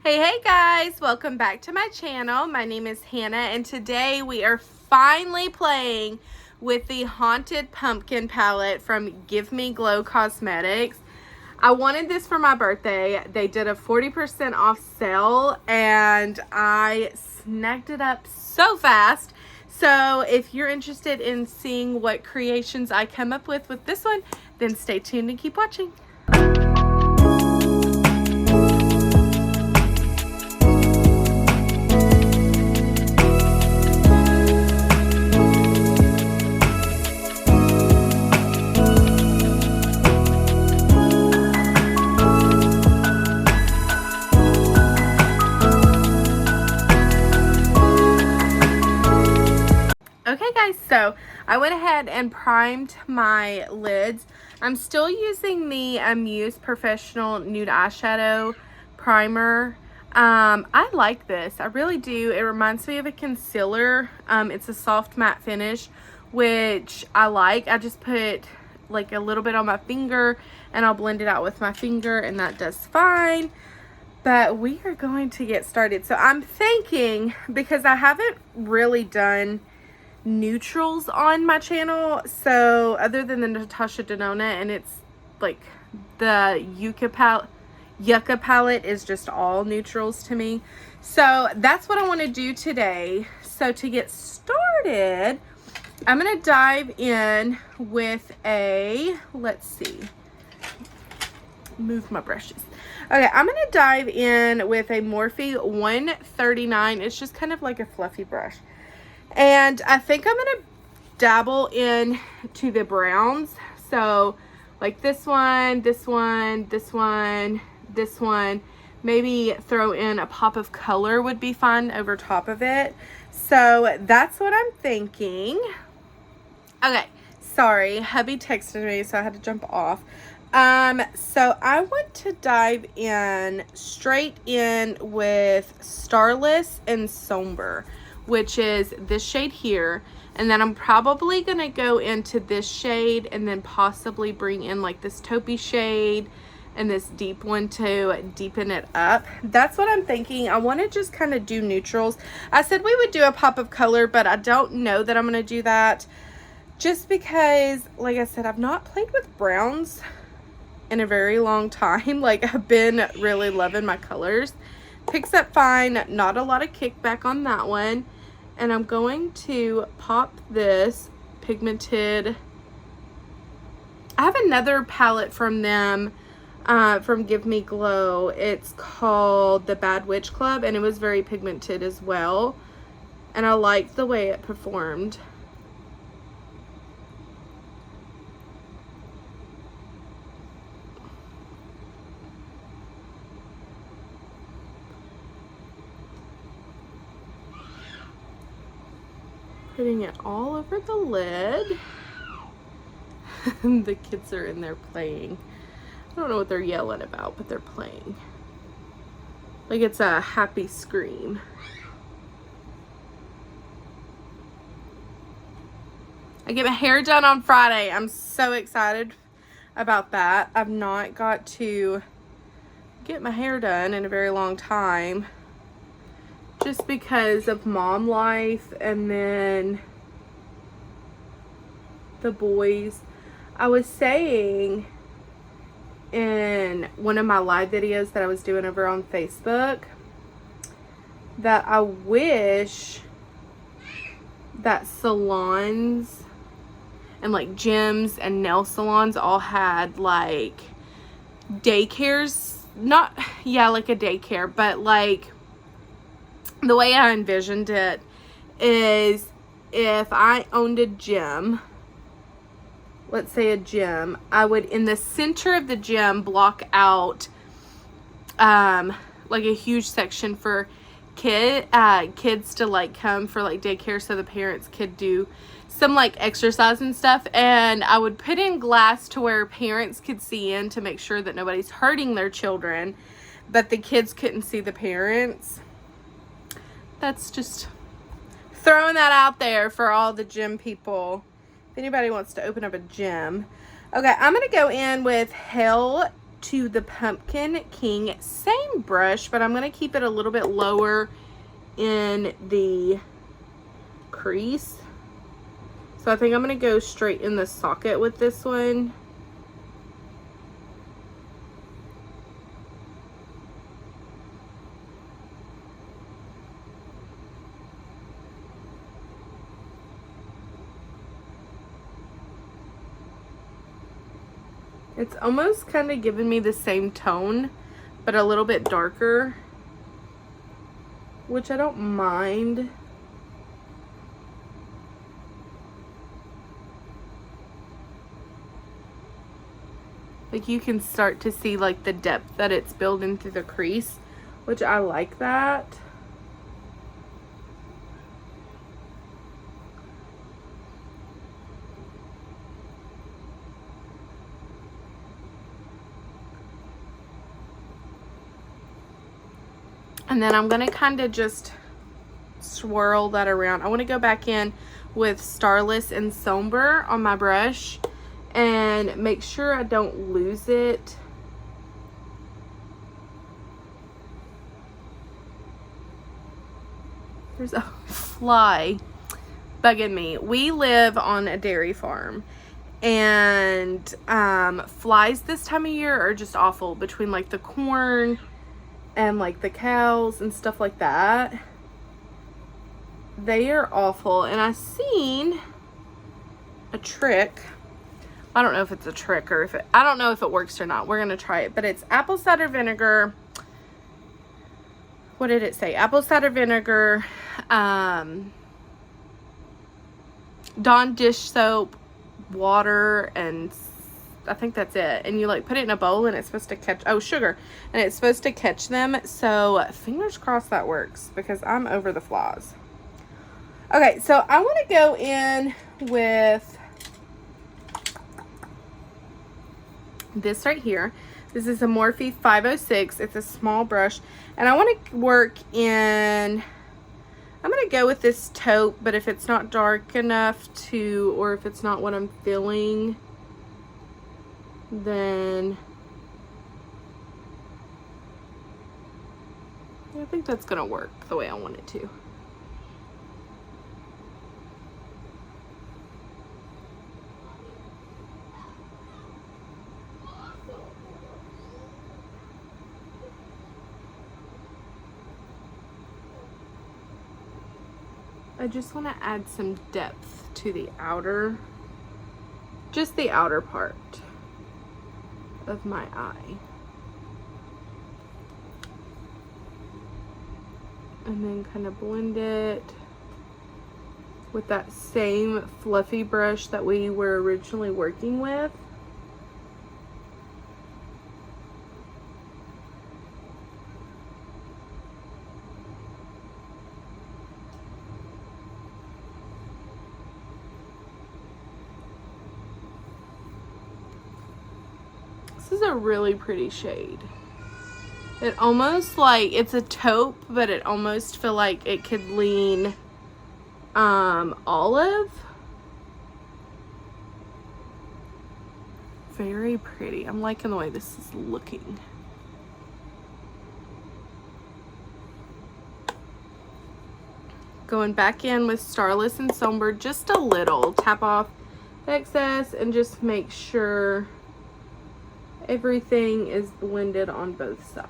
Hey guys, welcome back to my channel. My name is Hannah and today we are finally playing with the Haunted Pumpkin palette from Give Me Glow Cosmetics. I wanted this for my birthday. They did a 40% off sale and I snagged it up so fast. So if you're interested in seeing what creations I come up with this one, then stay tuned and keep watching. Okay guys, so I went ahead and primed my lids. I'm still using the Muse Professional Nude Eyeshadow Primer. I like this, I really do. It reminds me of a concealer. It's a soft matte finish, which I like. I just put like a little bit on my finger and I'll blend it out with my finger and that does fine. But we are going to get started. So I'm thinking, because I haven't really done neutrals on my channel, so other than the Natasha Denona, and it's like the Yucca palette is just all neutrals to me, so that's what I want to do today. So to get started, I'm going to dive in with a, let's see, move my brushes. Okay, I'm going to dive in with a Morphe 139. It's just kind of like a fluffy brush. And I think I'm going to dabble in to the browns. So like this one, this one, this one, this one. Maybe throw in a pop of color would be fun over top of it. So that's what I'm thinking. Okay, sorry, hubby texted me, so I had to jump off. So I want to dive in straight in with Starless and Somber, which is this shade here, and then I'm probably gonna go into this shade and then possibly bring in like this taupey shade and this deep one to deepen it up. That's what I'm thinking. I want to just kind of do neutrals. I said we would do a pop of color, but I don't know that I'm gonna do that, just because, like I said, I've not played with browns in a very long time. Like, I've been really loving my colors. Picks up fine, not a lot of kickback on that one. And I'm going to pop this pigmented, I have another palette from them, from Give Me Glow. It's called the Bad Witch Club, and it was very pigmented as well, and I liked the way it performed. Putting it all over the lid. The kids are in there playing. I don't know what they're yelling about, but they're playing. Like it's a happy scream. I get my hair done on Friday. I'm so excited about that. I've not got to get my hair done in a very long time, just because of mom life and then the boys. I was saying in one of my live videos that I was doing over on Facebook that I wish that salons and like gyms and nail salons all had like daycares, not, yeah, like a daycare, but like the way I envisioned it is if I owned a gym, let's say a gym, I would in the center of the gym block out like a huge section for kids to like come for like daycare, so the parents could do some like exercise and stuff, and I would put in glass to where parents could see in to make sure that nobody's hurting their children, but the kids couldn't see the parents. That's just throwing that out there for all the gym people. If anybody wants to open up a gym. Okay, I'm going to go in with Hell to the Pumpkin King. Same brush, but I'm going to keep it a little bit lower in the crease. So I think I'm going to go straight in the socket with this one. It's almost kind of giving me the same tone, but a little bit darker, which I don't mind. Like you can start to see like the depth that it's building through the crease, which I like that. And then I'm going to kind of just swirl that around. I want to go back in with Starless and Somber on my brush and make sure I don't lose it. There's a fly bugging me. We live on a dairy farm, and flies this time of year are just awful between like the corn and like the cows and stuff like that. They are awful. And I seen a trick. I don't know if it's a trick or if it, I don't know if it works or not. We're gonna try it, but it's apple cider vinegar. What did it say? Apple cider vinegar, Dawn dish soap, water, and I think that's it. And you like put it in a bowl and it's supposed to catch, oh, sugar, and it's supposed to catch them. So fingers crossed that works, because I'm over the flies. Okay, so I want to go in with this right here. This is a Morphe 506. It's a small brush, and I want to work in, I'm going to go with this taupe, but if it's not dark enough to, or if it's not what I'm feeling, then I think that's gonna work the way I want it to. I just want to add some depth to the outer, just the outer part of my eye. And then kind of blend it with that same fluffy brush that we were originally working with. This is a really pretty shade. It almost like, it's a taupe, but it almost feel like it could lean olive. Very pretty. I'm liking the way this is looking. Going back in with Starless and Somber just a little. Tap off the excess and just make sure everything is blended on both sides.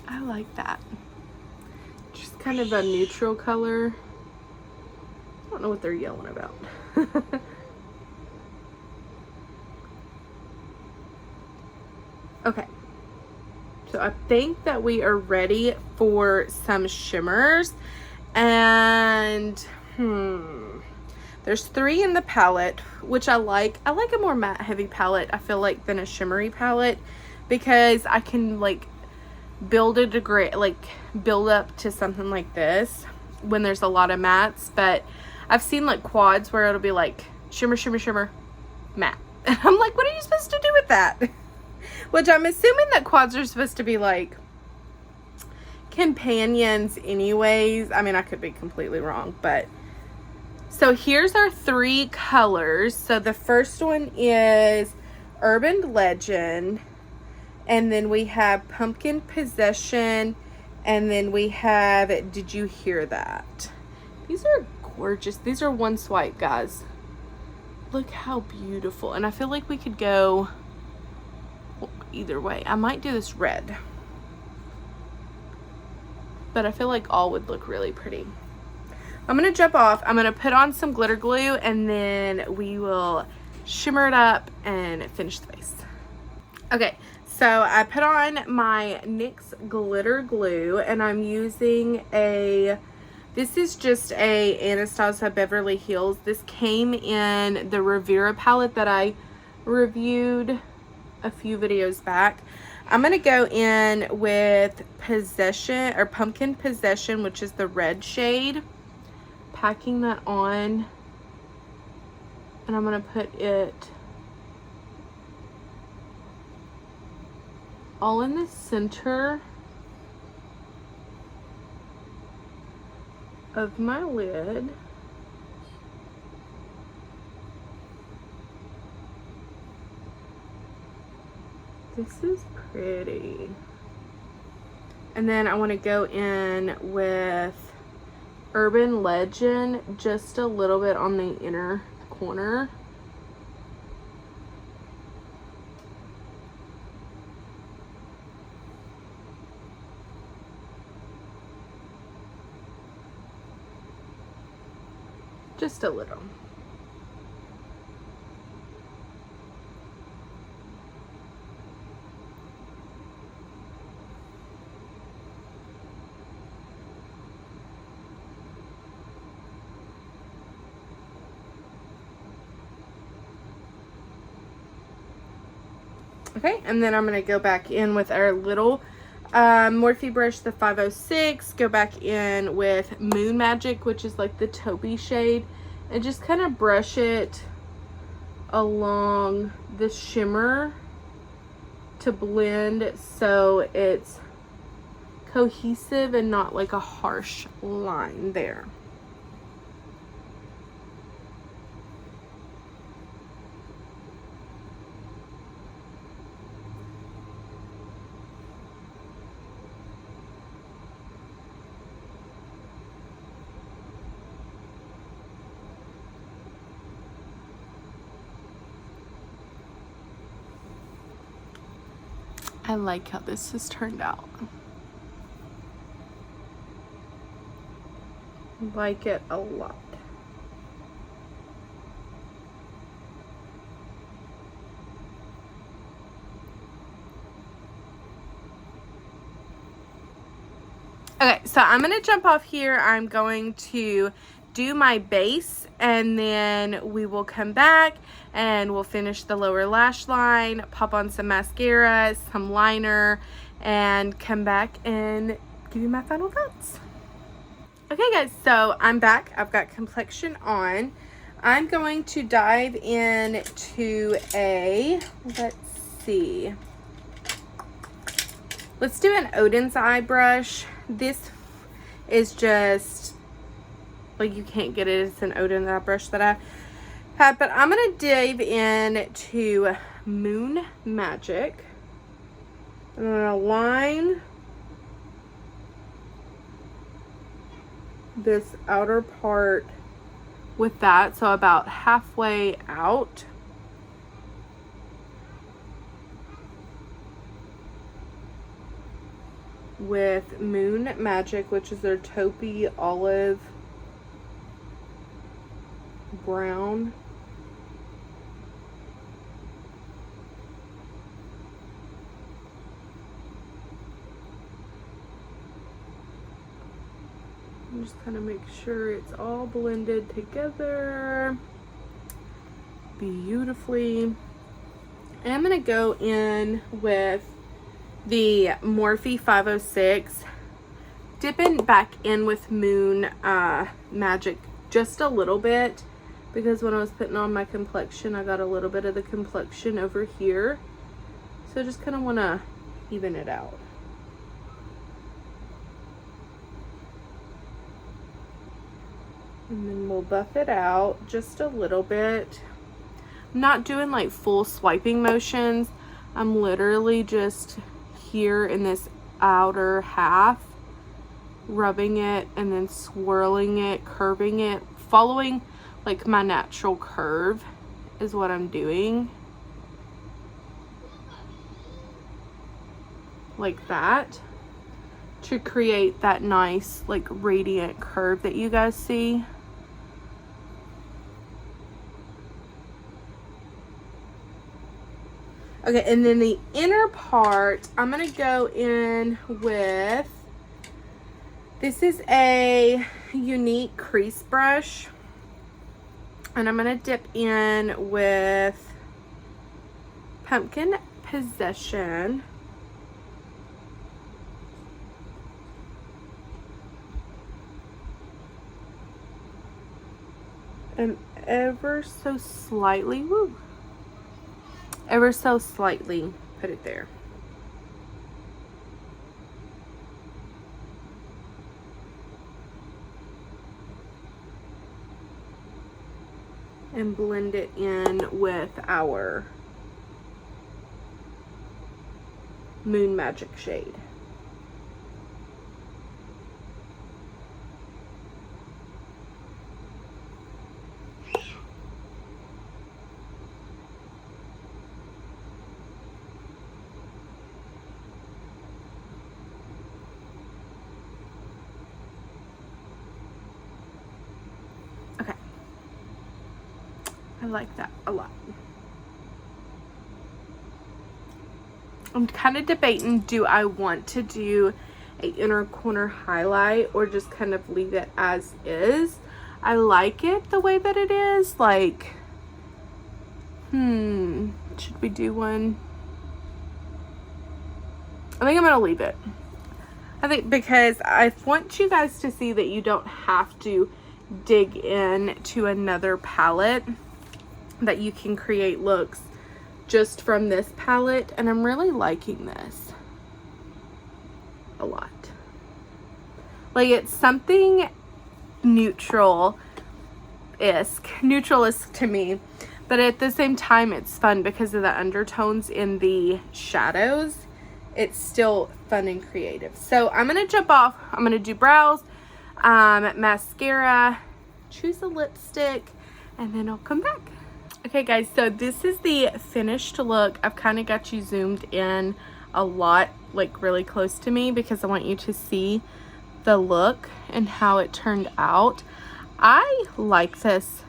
I like that. Just kind of a neutral color. I don't know what they're yelling about. Okay, so I think that we are ready for some shimmers, and there's 3 in the palette, which I like. I like a more matte heavy palette, I feel like, than a shimmery palette, because I can like build a degree, like build up to something like this when there's a lot of mattes. But I've seen like quads where it'll be like shimmer, shimmer, shimmer, matte. And I'm like, what are you supposed to do with that? Which I'm assuming that quads are supposed to be like companions anyways. I mean, I could be completely wrong, but so here's our 3 colors. So the first one is Urban Legend, and then we have Pumpkin Possession, and then we have Did You Hear That? These are gorgeous. These are one swipe, guys. Look how beautiful. And I feel like we could go either way. I might do this red, but I feel like all would look really pretty. I'm going to jump off. I'm going to put on some glitter glue, and then we will shimmer it up and finish the face. Okay, so I put on my NYX glitter glue, and I'm using this is just a Anastasia Beverly Hills. This came in the Rivera palette that I reviewed a few videos back. I'm going to go in with Possession, or Pumpkin Possession, which is the red shade. Packing that on, and I'm going to put it all in the center of my lid. This is pretty. And then I want to go in with Urban Legend just a little bit on the inner corner. Just a little. Okay, and then I'm going to go back in with our little Morphe brush, the 506, go back in with Moon Magic, which is like the taupey shade, and just kind of brush it along the shimmer to blend so it's cohesive and not like a harsh line there. I like how this has turned out. Like it a lot. Okay, so I'm going to jump off here. I'm going to do my base, and then we will come back and we'll finish the lower lash line, pop on some mascara, some liner, and come back and give you my final thoughts. Okay guys, so I'm back. I've got complexion on. I'm going to dive into let's see. Let's do an Odin's eye brush. This is just, like, you can't get it. It's an Odin's eye brush that I have. But I'm going to dive into Moon Magic. I'm going to line this outer part with that. So about halfway out. With Moon Magic, which is their taupey olive brown. I'm just kind of make sure it's all blended together beautifully. And I'm going to go in with the Morphe 506, dipping back in with Moon Magic just a little bit, because when I was putting on my complexion, I got a little bit of the complexion over here. So I just kind of want to even it out. And then we'll buff it out just a little bit. I'm not doing like full swiping motions. I'm literally just here in this outer half, rubbing it and then swirling it, curving it, following like my natural curve is what I'm doing. Like that, to create that nice like radiant curve that you guys see. Okay, and then the inner part, I'm gonna go in with, this is a Unique crease brush, and I'm gonna dip in with Pumpkin Possession. And ever so slightly, ever so slightly put it there. And blend it in with our Moon Magic shade. I like that a lot. I'm kind of debating, do I want to do a inner corner highlight or just kind of leave it as is? I like it the way that it is. Like, should we do one? I think I'm gonna leave it. I think because I want you guys to see that you don't have to dig in to another palette, that you can create looks just from this palette, and I'm really liking this a lot. Like, it's something neutral-esque to me, but at the same time it's fun because of the undertones in the shadows. It's still fun and creative. So I'm gonna jump off. I'm gonna do brows, mascara, choose a lipstick, and then I'll come back. Okay guys, so this is the finished look. I've kind of got you zoomed in a lot, like really close to me, because I want you to see the look and how it turned out. I like this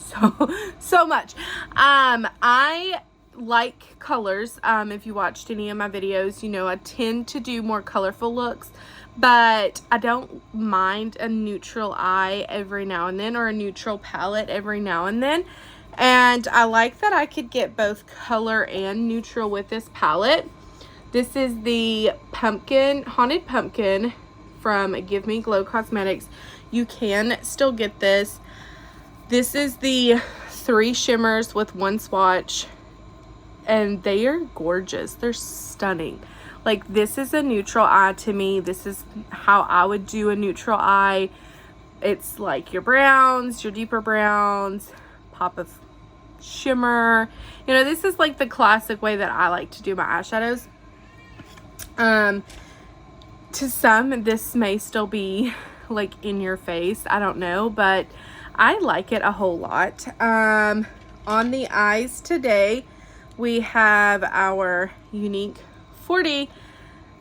so much. I like colors. If you watched any of my videos, you know I tend to do more colorful looks, but I don't mind a neutral eye every now and then, or a neutral palette every now and then. And I like that I could get both color and neutral with this palette. This is the Haunted Pumpkin from Give Me Glow Cosmetics. You can still get this. This is the 3 shimmers with 1 swatch, and they are gorgeous. They're stunning. Like, this is a neutral eye to me. This is how I would do a neutral eye. It's like your browns, your deeper browns, pop of shimmer. You know, this is like the classic way that I like to do my eyeshadows. To some, this may still be like in your face. I don't know, but I like it a whole lot. On the eyes today, we have our Unique 40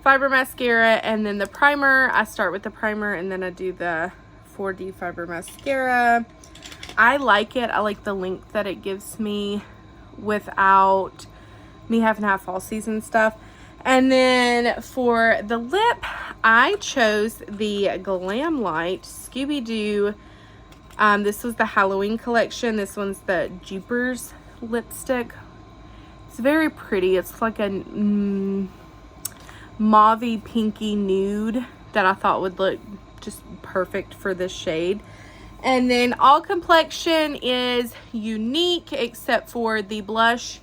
fiber mascara, and then the primer. I start with the primer and then I do the 4D fiber mascara. I like it. I like the length that it gives me without me having to have falsies and stuff. And then for the lip, I chose the GLAMlite Scooby Doo. This was the Halloween collection. This one's the Jeepers lipstick. It's very pretty. It's like a mauvey pinky nude that I thought would look just perfect for this shade. And then all complexion is unique except for the blush.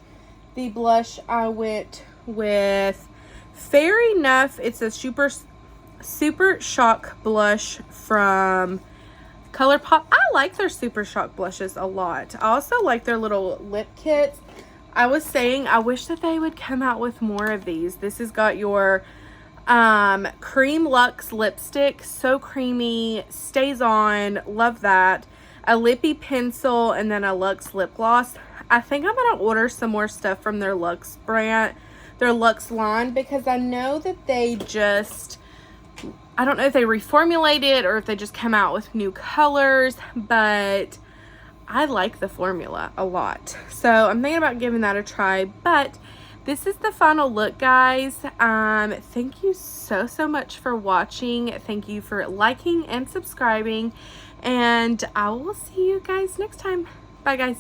The blush I went with Fair Enough. It's a super shock blush from ColourPop. I like their super shock blushes a lot. I also like their little lip kits. I was saying I wish that they would come out with more of these. This has got your Cream Luxe lipstick, so creamy, stays on, love that. A lippy pencil, and then a Luxe lip gloss. I think I'm gonna order some more stuff from their Luxe brand, their Luxe line, because I know that they just, I don't know if they reformulated or if they just come out with new colors, but I like the formula a lot. So I'm thinking about giving that a try, but this is the final look, guys. Thank you so much for watching. Thank you for liking and subscribing, and I will see you guys next time. Bye, guys.